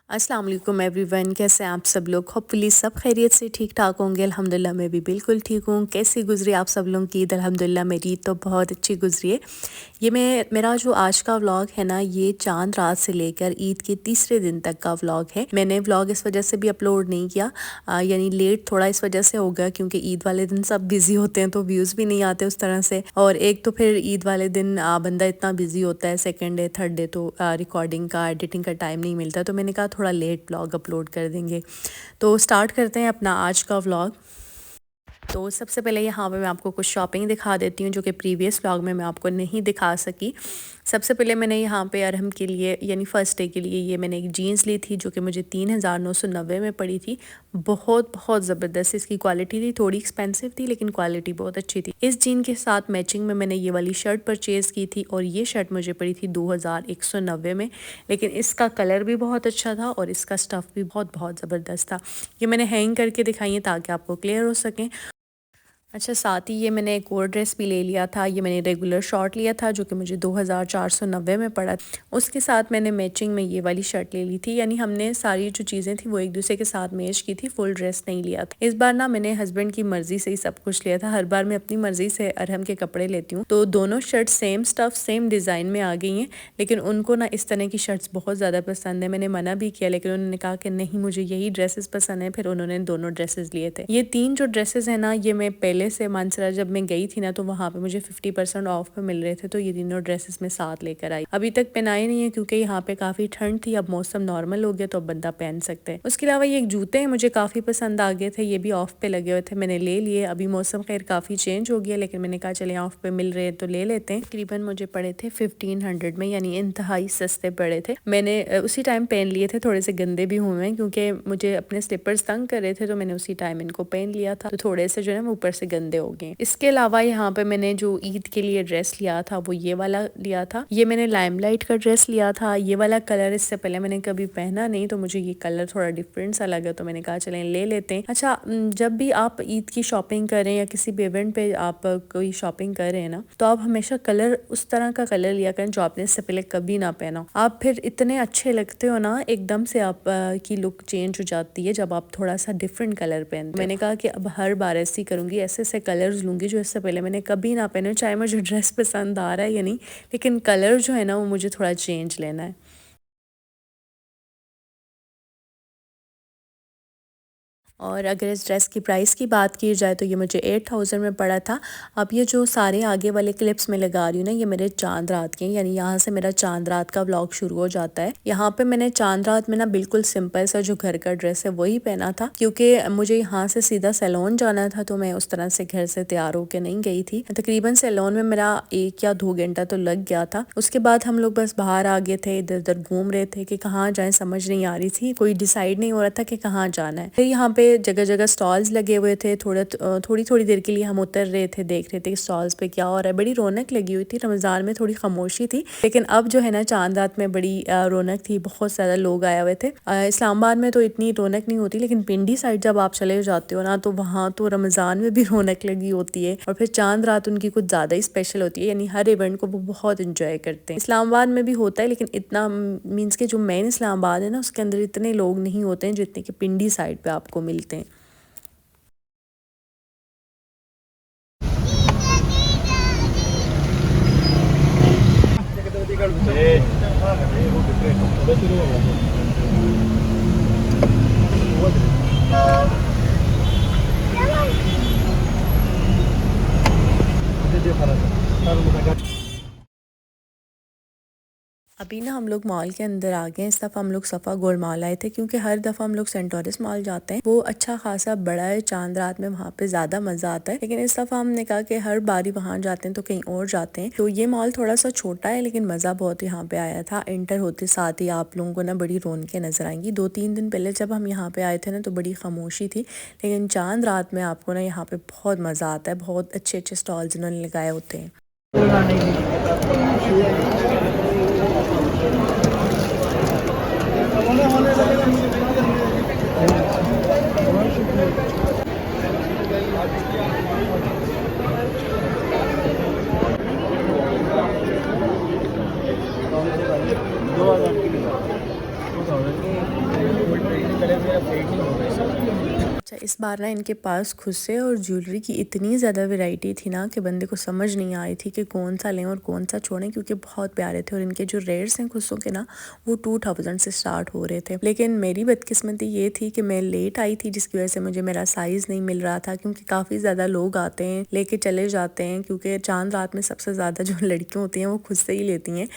अस्सलाम वालेकुम एवरीवन, कैसे हैं आप सब लोग। होपफुली सब खैरियत से ठीक ठाक होंगे। अल्हम्दुलिल्लाह मैं भी बिल्कुल ठीक हूँ। कैसी गुजरी आप सब लोगों की ईद। अल्हम्दुलिल्लाह मेरी ईद तो बहुत अच्छी गुजरी है। ये मेरा जो आज का व्लॉग है ना, ये चांद रात से लेकर ईद के तीसरे दिन तक का व्लॉग है। मैंने व्लॉग इस वजह से भी अपलोड नहीं किया, यानी लेट थोड़ा इस वजह से हो गया क्योंकि ईद वाले दिन सब बिज़ी होते हैं तो व्यूज़ भी नहीं आते उस तरह से। और एक तो फिर ईद वाले दिन बंदा इतना बिज़ी होता है, सेकेंड डे थर्ड डे तो रिकॉर्डिंग का एडिटिंग का टाइम नहीं मिलता, तो मैंने कहा थोड़ा लेट व्लॉग अपलोड कर देंगे। तो स्टार्ट करते हैं अपना आज का व्लॉग। तो सबसे पहले यहाँ पे मैं आपको कुछ शॉपिंग दिखा देती हूँ जो कि प्रीवियस व्लॉग में मैं आपको नहीं दिखा सकी। सबसे पहले मैंने यहाँ पे अरहम के लिए यानी फ़र्स्ट डे के लिए ये मैंने एक जीन्स ली थी जो कि मुझे 3990 में पड़ी थी। बहुत बहुत ज़बरदस्त इसकी क्वालिटी थी, थोड़ी एक्सपेंसिव थी लेकिन क्वालिटी बहुत अच्छी थी। इस जीन के साथ मैचिंग में मैंने ये वाली शर्ट परचेज़ की थी और ये शर्ट मुझे पड़ी थी 2190 में, लेकिन इसका कलर भी बहुत अच्छा था और इसका स्टफ़ भी बहुत बहुत ज़बरदस्त था। ये मैंने हैंग करके दिखाई है ताकि आपको क्लियर हो सकें। अच्छा, साथ ही ये मैंने एक और ड्रेस भी ले लिया था। ये मैंने रेगुलर शॉर्ट लिया था जो कि मुझे 2490 में पड़ा। उसके साथ मैंने मैचिंग में ये वाली शर्ट ले ली थी, यानी हमने सारी जो चीज़ें थी वो एक दूसरे के साथ मैच की थी, फुल ड्रेस नहीं लिया था। इस बार ना मैंने हस्बैंड की मर्जी से ही सब कुछ लिया था। हर बार मैं अपनी मर्जी से अरहम के कपड़े लेती हूँ, तो दोनों shirt same stuff same design में आ गई हैं, लेकिन उनको ना इस तरह की शर्ट्स बहुत ज़्यादा पसंद है। मैंने मना भी किया लेकिन उन्होंने कहा कि नहीं मुझे यही ड्रेसेस पसंद है, फिर उन्होंने दोनों ड्रेसेस लिए थे। ये 3 जो ड्रेसेस है ना, ये मैं पहले से मानसरा जब मैं गई थी ना तो वहाँ पे मुझे 50% ऑफ पे मिल रहे थे, तो ये तीनों ड्रेसेस मैं साथ लेकर आई। अभी तक पहनाई नहीं है क्योंकि यहाँ पे काफ़ी ठंड थी, अब मौसम नॉर्मल हो गया तो अब बंदा पहन सकते हैं। उसके अलावा ये एक जूते हैं, मुझे काफ़ी पसंद आ गए थे, ये भी ऑफ पे लगे हुए थे, मैंने ले लिए। अभी मौसम खैर काफ़ी चेंज हो गया लेकिन मैंने कहा चले ऑफ पे मिल रहे हैं तो ले लेते हैं। तकरीबन मुझे पड़े थे 1500 में, यानी इंतहाई सस्ते पड़े थे। मैंने उसी टाइम पहन लिए थे, थोड़े से गंदे भी हुए हैं क्योंकि मुझे अपने स्लीपर्स तंग कर रहे थे तो मैंने उसी टाइम इनको पहन लिया था, तो थोड़े से जो है वो ऊपर से गंदे हो गए। इसके अलावा यहाँ पे मैंने जो ईद के लिए ड्रेस लिया था वो ये वाला लिया था। ये मैंने लाइमलाइट का ड्रेस लिया था। ये वाला कलर इससे पहले मैंने कभी पहना नहीं, तो मुझे ये कलर थोड़ा डिफरेंट सा लगा तो मैंने कहा चलें ले लेते हैं। अच्छा, जब भी आप ईद की शॉपिंग करें या किसी भी इवेंट पे आप कोई शॉपिंग कर रहे हैं ना, तो आप हमेशा कलर उस तरह का कलर लिया करें जो आपने इससे पहले कभी ना पहना हो। आप फिर इतने अच्छे लगते हो ना, एकदम से आप की लुक चेंज हो जाती है जब आप थोड़ा सा डिफरेंट कलर पहनते हो। मैंने कहा कि अब हर बार ऐसी करूंगी, ऐसे ऐसे कलर्स लूंगी जो इससे पहले मैंने कभी ना पहने, चाहे मुझे ड्रेस पसंद आ रहा है या नहीं, लेकिन कलर जो है ना वो मुझे थोड़ा चेंज लेना है। और अगर इस ड्रेस की प्राइस की बात की जाए तो ये मुझे 8000 में पड़ा था। अब ये जो सारे आगे वाले क्लिप्स में लगा रही हूँ ना, ये मेरे चांद रात के, यानी यहाँ से मेरा चांद रात का व्लॉग शुरू हो जाता है। यहाँ पे मैंने चांद रात में ना बिल्कुल सिंपल सा जो घर का ड्रेस है वही पहना था क्योंकि मुझे यहाँ से सीधा सैलून जाना था, तो मैं उस तरह से घर से तैयार होकर नहीं गई थी। तकरीबन सैलून में मेरा 1 या 2 घंटा तो लग गया था। उसके बाद हम लोग बस बाहर आ गए थे, इधर उधर घूम रहे थे कि कहाँ जाए, समझ नहीं आ रही थी, कोई डिसाइड नहीं हो रहा था कि कहाँ जाना है। फिर यहाँ पे जगह जगह स्टॉल्स लगे हुए थे, थोड़ी थोड़ी देर के लिए हम उतर रहे थे, देख रहे थे कि स्टॉल्स पे क्या हो रहा है। बड़ी रौनक लगी हुई थी। रमज़ान में थोड़ी खामोशी थी लेकिन अब जो है ना चांद रात में बड़ी रौनक थी, बहुत ज़्यादा लोग आए हुए थे। इस्लामाबाद में तो इतनी रौनक नहीं होती, लेकिन पिंडी साइड जब आप चले जाते हो ना तो वहाँ तो रमज़ान में भी रौनक लगी होती है और फिर चांद रात उनकी कुछ ज़्यादा ही स्पेशल होती है, यानी हर इवेंट को वो बहुत इंजॉय करते हैं। इस्लामाबाद में भी होता है लेकिन इतना मीन्स के जो मेन इस्लामाबाद है ना उसके अंदर इतने लोग नहीं होते हैं जितने कि पिंडी साइड पे आपको मिलते हैं। अभी ना हम लोग मॉल के अंदर आ गए हैं। इस दफ़ा हम लोग सफ़ा गोल मॉल आए थे क्योंकि हर दफ़ा हम लोग सेंटोरिस मॉल जाते हैं, वो अच्छा खासा बड़ा है, चांद रात में वहाँ पे ज़्यादा मज़ा आता है। लेकिन इस दफ़ा हमने कहा कि हर बारी वहाँ जाते हैं तो कहीं और जाते हैं। तो ये मॉल थोड़ा सा छोटा है लेकिन मज़ा बहुत यहाँ पे आया था। एंटर होते साथ ही आप लोगों को ना बड़ी रौनकें नज़र आएंगी। 2-3 दिन पहले जब हम यहाँ पे आए थे ना तो बड़ी खामोशी थी, लेकिन चांद रात में आपको ना यहाँ पे बहुत मज़ा आता है। बहुत अच्छे अच्छे स्टॉल्स इन्होंने लगाए होते हैं। इस बार ना इनके पास खुस्से और ज्वेलरी की इतनी ज़्यादा वैरायटी थी ना कि बंदे को समझ नहीं आई थी कि कौन सा लें और कौन सा छोड़ें, क्योंकि बहुत प्यारे थे। और इनके जो रेट्स हैं खुस्सों के ना वो 2000 से स्टार्ट हो रहे थे। लेकिन मेरी बदकिस्मती ये थी कि मैं लेट आई थी, जिसकी वजह से मुझे मेरा साइज़ नहीं मिल रहा था, क्योंकि काफ़ी ज़्यादा लोग आते हैं लेके चले जाते हैं, क्योंकि चांद रात में सबसे ज़्यादा जो लड़कियाँ होती हैं वो खुद से ही लेती हैं।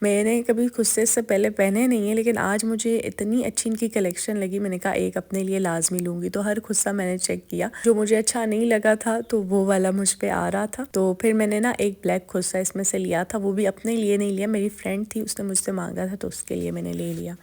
मैंने कभी खुद से इससे पहले पहने नहीं है, लेकिन आज मुझे इतनी अच्छी इनकी कलेक्शन लगी, मैंने कहा एक अपने लिए लाजमी लूँगी। तो हर खुस्सा मैंने चेक किया, जो मुझे अच्छा नहीं लगा था तो वो वाला मुझ पे आ रहा था। तो फिर मैंने ना एक ब्लैक खुस्सा इसमें से लिया था, वो भी अपने लिए नहीं लिया, मेरी फ्रेंड थी उसने मुझसे मांगा था तो उसके लिए मैंने ले लिया।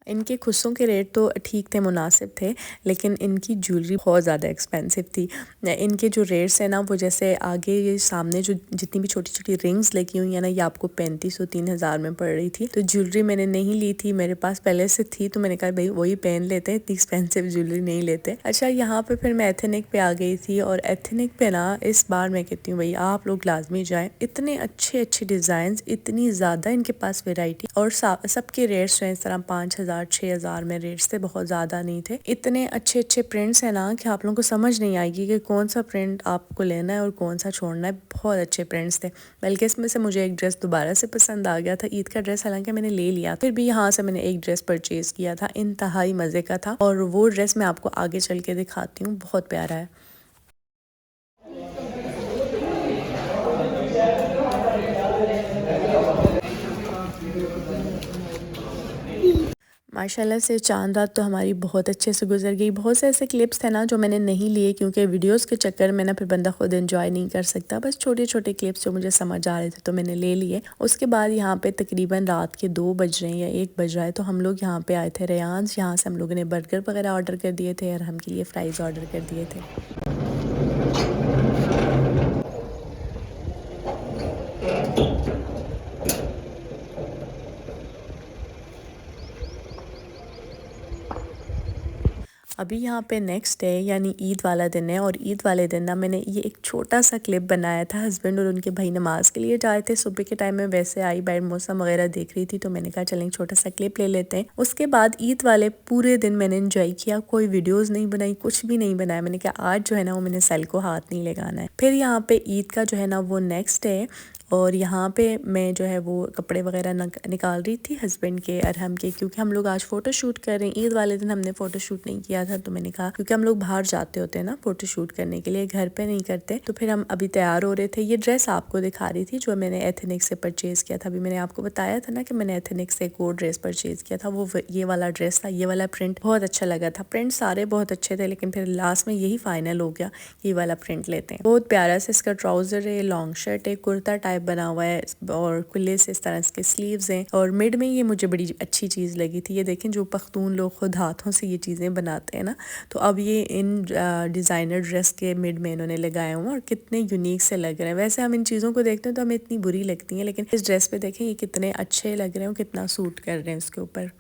इनके खुस्सों के रेट तो ठीक थे, मुनासिब थे, लेकिन इनकी ज्वेलरी बहुत ज़्यादा एक्सपेंसिव थी। इनके जो रेट्स हैं ना वो जैसे आगे ये सामने जो जितनी भी छोटी छोटी रिंग्स लगी हुई हैं ना, ये आपको 3500-3000 में पड़ रही थी। तो ज्वेलरी मैंने नहीं ली थी, मेरे पास पहले से थी, तो मैंने कहा भाई वही पहन लेते हैं, इतनी एक्सपेंसिव ज्वेलरी नहीं लेते। अच्छा, यहाँ पर फिर मैं एथनिक पे आ गई थी, और एथनिक पे ना इस बार मैं कहती हूँ भाई आप लोग लाजमी जाएँ, इतने अच्छे अच्छे डिज़ाइन, इतनी ज़्यादा इनके पास वेराइटी, और सबके रेट्स हैं इस तरह 5000 6000 में रेट्स थे, बहुत ज़्यादा नहीं थे। इतने अच्छे अच्छे प्रिंट्स हैं ना कि आप लोगों को समझ नहीं आएगी कि कौन सा प्रिंट आपको लेना है और कौन सा छोड़ना है। बहुत अच्छे प्रिंट्स थे, बल्कि इसमें से मुझे एक ड्रेस दोबारा से पसंद आ गया था। ईद का ड्रेस हालांकि मैंने ले लिया, फिर भी यहाँ से मैंने एक ड्रेस परचेज़ किया था, इंतहाई मज़े का था, और वो ड्रेस मैं आपको आगे चल के दिखाती हूँ, बहुत प्यारा है। माशाल्लाह से चांद रात तो हमारी बहुत अच्छे से गुजर गई। बहुत से ऐसे क्लिप्स थे ना जो मैंने नहीं लिए, क्योंकि वीडियोस के चक्कर में ना फिर बंदा खुद एंजॉय नहीं कर सकता। बस छोटे छोटे क्लिप्स जो मुझे समझ आ रहे थे तो मैंने ले लिए। उसके बाद यहाँ पे तकरीबन रात के 2 बज रहे हैं या 1 बज रहा है, तो हम लोग यहाँ पे आए थे रेयांस। यहाँ से हम लोगों ने बर्गर वगैरह ऑर्डर कर दिए थे और हम के लिए फ़्राइज़ ऑर्डर कर दिए थे। अभी यहाँ पे नेक्स्ट डे यानी ईद वाला दिन है, और ईद वाले दिन ना मैंने ये एक छोटा सा क्लिप बनाया था। हस्बैंड और उनके भाई नमाज़ के लिए जाए थे सुबह के टाइम में, वैसे आई बाहर मौसम वगैरह देख रही थी तो मैंने कहा चलें छोटा सा क्लिप ले लेते हैं। उसके बाद ईद वाले पूरे दिन मैंने एंजॉय किया, कोई वीडियोज़ नहीं बनाई, कुछ भी नहीं बनाया। मैंने कहा आज जो है ना वो मैंने सेल को हाथ नहीं लगाना है। फिर यहाँ पे ईद का जो है ना वो नेक्स्ट डे, और यहाँ पे मैं जो है वो कपड़े वगैरह निकाल रही थी हस्बैंड के अरहम के, क्योंकि हम लोग आज फ़ोटो शूट कर रहे हैं। ईद वाले दिन हमने फ़ोटो शूट नहीं किया था, तो मैंने कहा क्योंकि हम लोग बाहर जाते होते हैं ना फ़ोटो शूट करने के लिए, घर पे नहीं करते। तो फिर हम अभी तैयार हो रहे थे। ये ड्रेस आपको दिखा रही थी जो मैंने एथनिक से परचेज़ किया था। अभी मैंने आपको बताया था ना कि मैंने एथनिक से एक और ड्रेस परचेज़ किया था, वो ये वाला ड्रेस था। ये वाला प्रिंट बहुत अच्छा लगा था, प्रिंट सारे बहुत अच्छे थे, लेकिन फिर लास्ट में यही फाइनल हो गया, ये वाला प्रिंट लेते हैं। बहुत प्यारा से इसका ट्राउज़र है, लॉन्ग शर्ट है, कुर्ता टाइप बना हुआ है, और खुले से इस तरह इसके स्लीव्स हैं, और मिड में ये मुझे बड़ी अच्छी चीज़ लगी थी। ये देखें जो पख्तून लोग खुद हाथों से ये चीज़ें बनाते हैं ना, तो अब ये इन डिज़ाइनर ड्रेस के मिड में इन्होंने लगाए हुए हैं और कितने यूनिक से लग रहे हैं। वैसे हम इन चीज़ों को देखते हैं तो हमें इतनी बुरी लगती हैं, लेकिन इस ड्रेस पे देखें ये कितने अच्छे लग रहे हैं, कितना सूट कर रहे हैं उसके ऊपर।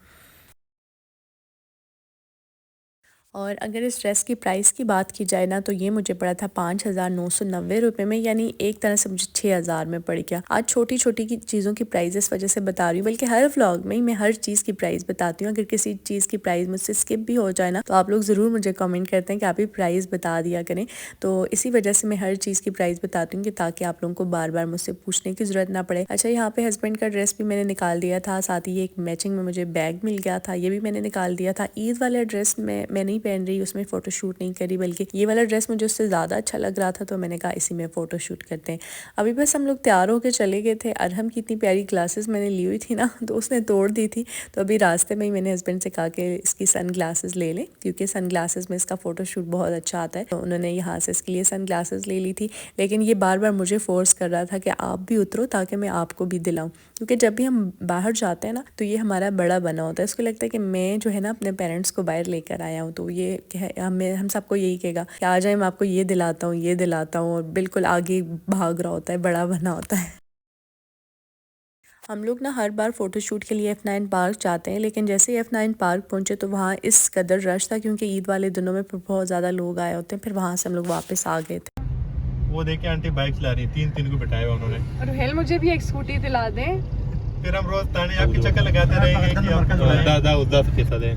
और अगर इस ड्रेस की प्राइस की बात की जाए ना, तो ये मुझे पड़ा था 5990 रुपये में, यानी एक तरह से मुझे 6000 में पड़ गया। आज छोटी छोटी की चीज़ों की प्राइस इस वजह से बता रही हूँ, बल्कि हर व्लॉग में मैं हर चीज़ की प्राइस बताती हूँ। अगर किसी चीज़ की प्राइस मुझसे स्किप भी हो जाए ना, तो आप लोग ज़रूर मुझे कमेंट करते हैं कि आप ही प्राइस बता दिया करें। तो इसी वजह से मैं हर चीज़ की प्राइस बताती हूँ, कि ताकि आप लोगों को बार बार मुझसे पूछने की ज़रूरत ना पड़े। अच्छा, यहाँ पे हस्बैंड का ड्रेस भी मैंने निकाल दिया था, साथ ही ये एक मैचिंग में मुझे बैग मिल गया था, ये भी मैंने निकाल दिया था। ईद वाला ड्रेस मैं नहीं पहन रही, उसमें फ़ोटो शूट नहीं करी, बल्कि ये वाला ड्रेस मुझे उससे ज़्यादा अच्छा लग रहा था, तो मैंने कहा इसी में फ़ोटो शूट करते हैं। अभी बस हम लोग तैयार होकर चले गए थे। अरहम की इतनी प्यारी ग्लासेस मैंने ली हुई थी ना, तो उसने तोड़ दी थी, तो अभी रास्ते में ही मैंने हस्बैंड से कहा कि इसकी सन ग्लासेस ले लें, क्योंकि सन ग्लासेस में इसका फ़ोटो शूट बहुत अच्छा आता है। तो उन्होंने यहाँ से इसके लिए सन ग्लासेस ले ली थी, लेकिन ये बार बार मुझे फोर्स कर रहा था कि आप भी उतरो ताकि मैं आपको भी दिलाऊं, क्योंकि जब भी हम बाहर जाते हैं ना, तो ये हमारा बड़ा बना होता है। इसको लगता है कि मैं जो है ना अपने पेरेंट्स को बाहर लेकर आया हूँ, तो ये हम सबको यही कहेगा कि आ जाए, मैं आपको ये दिलाता हूँ, ये दिलाता हूँ, और बिल्कुल आगे भाग रहा होता है, बड़ा बना होता है। हम लोग ना हर बार फ़ोटोशूट के लिए F9 पार्क जाते हैं, लेकिन जैसे ही F9 पार्क पहुँचे तो वहाँ इस कदर रश था, क्योंकि ईद वाले दिनों में बहुत ज़्यादा लोग आए होते हैं। फिर वहाँ से हम लोग वापस आ गए थे। वो देखे आंटी बाइक चला रही, तीन को बिठाया उन्होंने। और हेल मुझे भी एक स्कूटी दिला दें। फिर हम रोज ताने आपकी चक्कर लगाते रहेंगे कि आप दादा उदा के साथ हैं।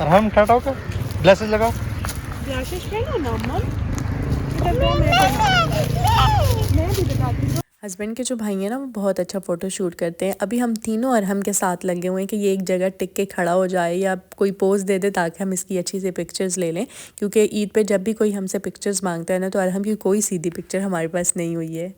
अरहम टाटा का ग्लासेस लगाओ ग्लासेस पहनो नॉर्मल मैं भी बताती हूँ। हस्बैंड के जो भाई हैं ना वो बहुत अच्छा फ़ोटो शूट करते हैं। अभी हम तीनों अरहम के साथ लगे हुए हैं कि ये एक जगह टिक के खड़ा हो जाए या कोई पोज दे दे ताकि हम इसकी अच्छी सी पिक्चर्स ले लें, क्योंकि ईद पे जब भी कोई हमसे पिक्चर्स मांगता है ना तो अरहम की कोई सीधी पिक्चर हमारे पास नहीं हुई है।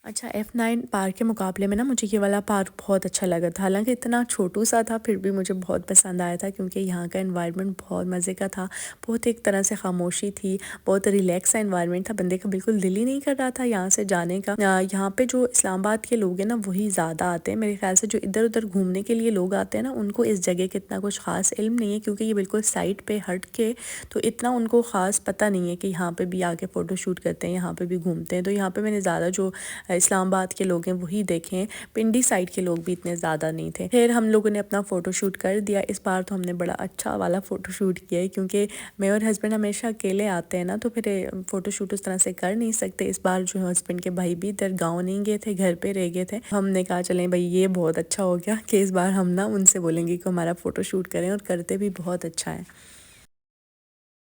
अच्छा, F9 पार्क के मुकाबले में ना मुझे ये वाला पार्क बहुत अच्छा लगा था। हालांकि इतना छोटू सा था फिर भी मुझे बहुत पसंद आया था, क्योंकि यहाँ का एनवायरनमेंट बहुत मज़े का था। बहुत एक तरह से खामोशी थी, बहुत रिलैक्स सा एनवायरनमेंट था। बंदे का बिल्कुल दिल ही नहीं कर रहा था यहाँ से जाने का। यहाँ पे जो इस्लामाबाद के लोग हैं ना वही ज़्यादा आते हैं मेरे ख्याल से। जो इधर उधर घूमने के लिए लोग आते हैं ना उनको इस जगह का इतना कुछ ख़ास इल्म नहीं है, क्योंकि ये बिल्कुल साइड पर हट के, तो इतना उनको ख़ास पता नहीं है कि यहाँ पर भी आके फ़ोटो शूट करते हैं, यहाँ पर भी घूमते हैं। तो यहाँ पर मैंने ज़्यादा जो इस्लामाबाद के लोग हैं वही देखें, पिंडी साइड के लोग भी इतने ज़्यादा नहीं थे। फिर हम लोगों ने अपना फ़ोटो शूट कर दिया। इस बार तो हमने बड़ा अच्छा वाला फ़ोटो शूट किया है, क्योंकि मैं और हस्बैंड हमेशा अकेले आते हैं ना तो फिर फ़ोटो शूट उस तरह से कर नहीं सकते। इस बार जो है हस्बैंड के भाई भी इधर गाँव नहीं गए थे, घर पर रह गए थे। हमने कहा चलें भाई ये बहुत अच्छा हो गया कि इस बार हम ना उनसे बोलेंगे कि हमारा फ़ोटो शूट करें, और करते भी बहुत अच्छा है।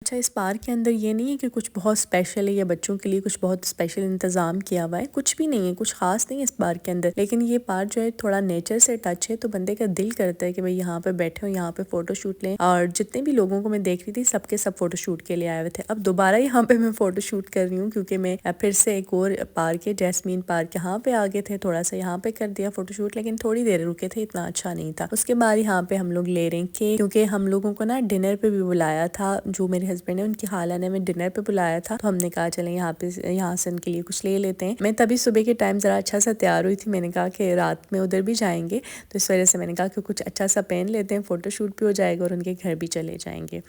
अच्छा, इस पार्क के अंदर ये नहीं है कि कुछ बहुत स्पेशल है या बच्चों के लिए कुछ बहुत स्पेशल इंतज़ाम किया हुआ है, कुछ भी नहीं है, कुछ खास नहीं है इस पार्क के अंदर। लेकिन ये पार्क जो है थोड़ा नेचर से टच है, तो बंदे का दिल करता है कि भाई यहाँ पे बैठे हो, यहाँ पे फ़ोटो शूट लें। और जितने भी लोगों को मैं देख रही थी सबके सब फ़ोटो शूट के लिए आए हुए थे। अब दोबारा यहाँ पे मैं फ़ोटो शूट कर रही हूँ, क्योंकि मैं फिर से एक और पार्क है जैस्मीन पार्क, यहाँ पे आ गए थे, थोड़ा सा यहाँ पे कर दिया फ़ोटो शूट, लेकिन थोड़ी देर रुके थे, इतना अच्छा नहीं था। उसके बाद यहाँ पे हम लोग ले रहे हैं केक, क्योंकि हम लोगों को ना डिनर पे भी बुलाया था। जो मेरे हस्बैंड है उनकी खाला ने हमें डिनर पे बुलाया था, तो हमने कहा चलें यहाँ से उनके लिए कुछ ले लेते हैं। मैं तभी सुबह के टाइम ज़रा अच्छा सा तैयार हुई थी, मैंने कहा कि रात में उधर भी जाएंगे, तो इस वजह से मैंने कहा कि कुछ अच्छा सा पहन लेते हैं, फ़ोटो शूट भी हो जाएगा और उनके घर भी चले जाएंगे।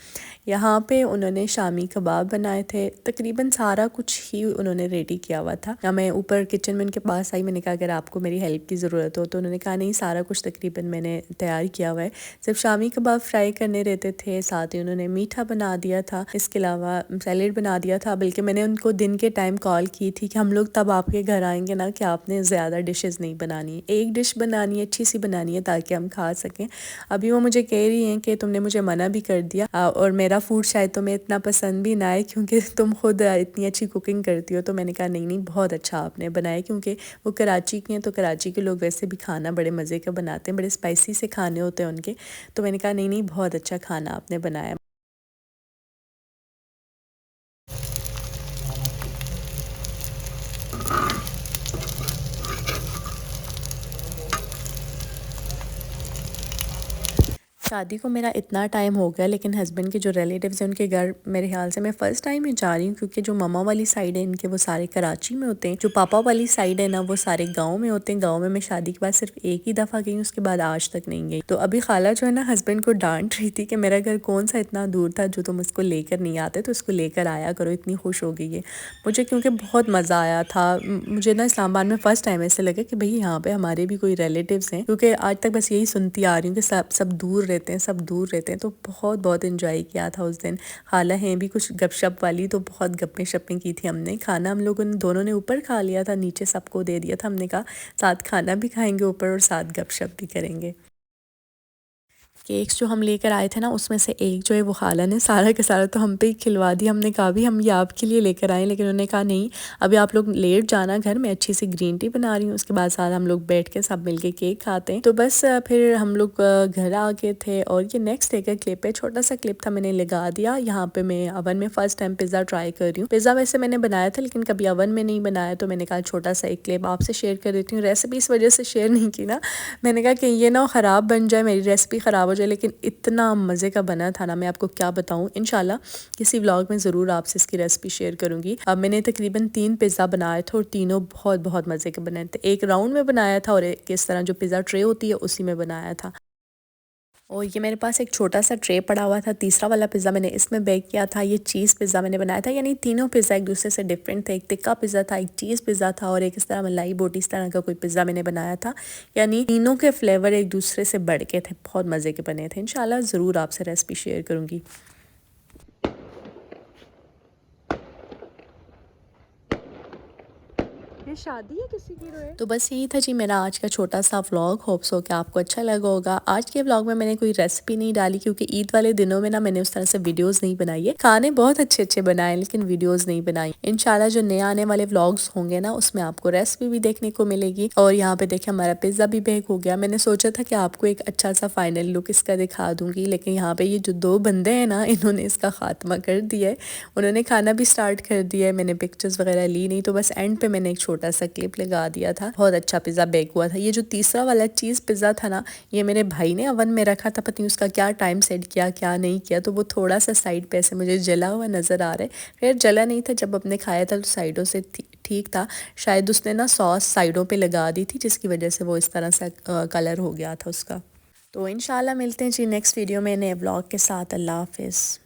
यहाँ पे उन्होंने शामी कबाब बनाए थे, तकरीबन सारा कुछ ही उन्होंने रेडी किया हुआ था। मैं ऊपर किचन में उनके पास आई, मैंने कहा अगर आपको मेरी हेल्प की ज़रूरत हो, तो उन्होंने कहा नहीं सारा कुछ तकरीबन मैंने तैयार किया हुआ है, सिर्फ शामी कबाब फ्राई करने रहते थे, साथ ही उन्होंने मीठा बना दिया था, इसके अलावा सैलेड बना दिया था। बल्कि मैंने उनको दिन के टाइम कॉल की थी कि हम लोग तब आपके घर आएंगे ना, कि आपने ज़्यादा डिशेस नहीं बनानी है, एक डिश बनानी है, अच्छी सी बनानी है ताकि हम खा सकें। अभी वो मुझे कह रही हैं कि तुमने मुझे मना भी कर दिया, और मेरा फूड शायद तुम्हें इतना पसंद भी ना आए, क्योंकि तुम खुद इतनी अच्छी कुकिंग करती हो। तो मैंने कहा नहीं नहीं बहुत अच्छा आपने बनाया, क्योंकि वो कराची की हैं, तो कराची के लोग वैसे भी खाना बड़े मज़े का बनाते हैं, बड़े स्पाइसी से खाने होते हैं उनके। तो मैंने कहा नहीं नहीं बहुत अच्छा खाना आपने बनाया। शादी को मेरा इतना टाइम हो गया, लेकिन हस्बैंड के जो रिलेटिव्स हैं उनके घर मेरे ख्याल से मैं फ़र्स्ट टाइम ही जा रही हूँ, क्योंकि जो मामा वाली साइड है इनके वो सारे कराची में होते हैं, जो पापा वाली साइड है ना वो सारे गांव में होते हैं। गांव में मैं शादी के बाद सिर्फ एक ही दफ़ा गई, उसके बाद आज तक नहीं गई। तो अभी खाला जो है ना हस्बैंड को डांट रही थी कि मेरा घर कौन सा इतना दूर था जो तुम उसको लेकर नहीं आते, तो उसको लेकर आया करो, इतनी खुश हो गई है। मुझे क्योंकि बहुत मज़ा आया था। मुझे ना इस्लामाबाद में फ़र्स्ट टाइम ऐसे लगा कि भाई यहाँ पे हमारे भी कोई रिलेटिव्स हैं, क्योंकि आज तक बस यही सुनती आ रही हूँ कि सब दूर रहते हैं, सब दूर रहते हैं। तो बहुत एंजॉय किया था उस दिन। खाला हैं भी कुछ गपशप वाली, तो बहुत गप्पें शप्पें की थी हमने। खाना हम लोगों ने दोनों ने ऊपर खा लिया था, नीचे सबको दे दिया था। हमने कहा साथ खाना भी खाएंगे ऊपर और साथ गपशप भी करेंगे। केक्स जो हम लेकर आए थे ना उसमें से एक जो है वो खाला ने सारा का सारा तो हम पे ही खिलवा दिया। हमने कहा भी हम ये आपके लिए लेकर आए, लेकिन उन्होंने कहा नहीं अभी आप लोग लेट जाना घर में, अच्छी सी ग्रीन टी बना रही हूँ, उसके बाद साथ हम लोग बैठ के सब मिलके केक खाते हैं। तो बस फिर हम लोग घर आ गए थे। और ये नेक्स्ट डे का क्लिप है, छोटा सा क्लिप था, मैंने लगा दिया। यहाँ पे मैं अवन में फ़र्स्ट टाइम पिज़्ज़ा ट्राई कर रही हूँ। पिज़्ज़ा वैसे मैंने बनाया था लेकिन कभी अवन में नहीं बनाया, तो मैंने कहा छोटा सा एक क्लिप आपसे शेयर कर देती हूँ। रेसिपी इस वजह से शेयर नहीं की ना, मैंने कहा कि ये ना ख़राब बन जाए, मेरी रेसिपी ख़राब हो जाए, लेकिन इतना मज़े का बना था ना, मैं आपको क्या बताऊँ। इंशाल्लाह किसी व्लॉग में ज़रूर आपसे इसकी रेसिपी शेयर करूँगी। अब मैंने तकरीबन 3 पिज़्ज़ा बनाए थे और तीनों बहुत बहुत मज़े के बने थे। एक राउंड में बनाया था और एक इस तरह जो पिज़्ज़ा ट्रे होती है उसी में बनाया था। और ये मेरे पास एक छोटा सा ट्रे पड़ा हुआ था, तीसरा वाला पिज़्ज़ा मैंने इसमें बेक किया था। ये चीज़ पिज़्ज़ा मैंने बनाया था, यानी तीनों पिज़्ज़ा एक दूसरे से डिफरेंट थे। एक तिक्का पिज़्ज़ा था, एक चीज़ पिज़्ज़ा था और एक इस तरह मलाई बोटी इस तरह का कोई पिज़्ज़ा मैंने बनाया था। यानी तीनों के फ्लेवर एक दूसरे से बढ़ के थे, बहुत मज़े के बने थे। इंशाल्लाह ज़रूर आपसे रेसिपी शेयर करूँगी। ये शादी है किसी की रोए? तो बस यही था जी मेरा आज का छोटा सा व्लॉग। होप सो कि आपको अच्छा लगा होगा। आज के व्लॉग में मैंने कोई रेसिपी नहीं डाली क्योंकि ईद वाले दिनों में ना मैंने उस तरह से वीडियोस नहीं बनाई है। खाने बहुत अच्छे अच्छे बनाए लेकिन वीडियोस नहीं बनाई। इंशाल्लाह जो नए आने वाले व्लॉग्स होंगे ना उसमें आपको रेसिपी भी देखने को मिलेगी। और यहाँ पे देखिए हमारा पिज़्ज़ा भी बेक हो गया। मैंने सोचा था कि आपको एक अच्छा सा फाइनल लुक इसका दिखा दूंगी, लेकिन यहाँ पे ये जो 2 बंदे हैं ना इन्होंने इसका खात्मा कर दिया है। उन्होंने खाना भी स्टार्ट कर दिया है। मैंने पिक्चर्स वगैरह ली नहीं, तो बस एंड पे मैंने एक छोटा सा क्लिप लगा दिया था। बहुत अच्छा पिज़्ज़ा बेक हुआ था। ये जो तीसरा वाला चीज़ पिज़्ज़ा था ना, ये मेरे भाई ने ओवन में रखा था, पता नहीं उसका क्या टाइम सेट किया क्या नहीं किया, तो वो थोड़ा सा साइड पे से मुझे जला हुआ नज़र आ रहा है। फिर जला नहीं था, जब अपने खाया था तो साइडों से ठीक था। शायद उसने ना सॉस साइडों पे लगा दी थी जिसकी वजह से वो इस तरह सा कलर हो गया था उसका। तो इंशाल्लाह मिलते हैं जी नेक्स्ट वीडियो में नए व्लॉग के साथ। अल्लाह हाफिज़।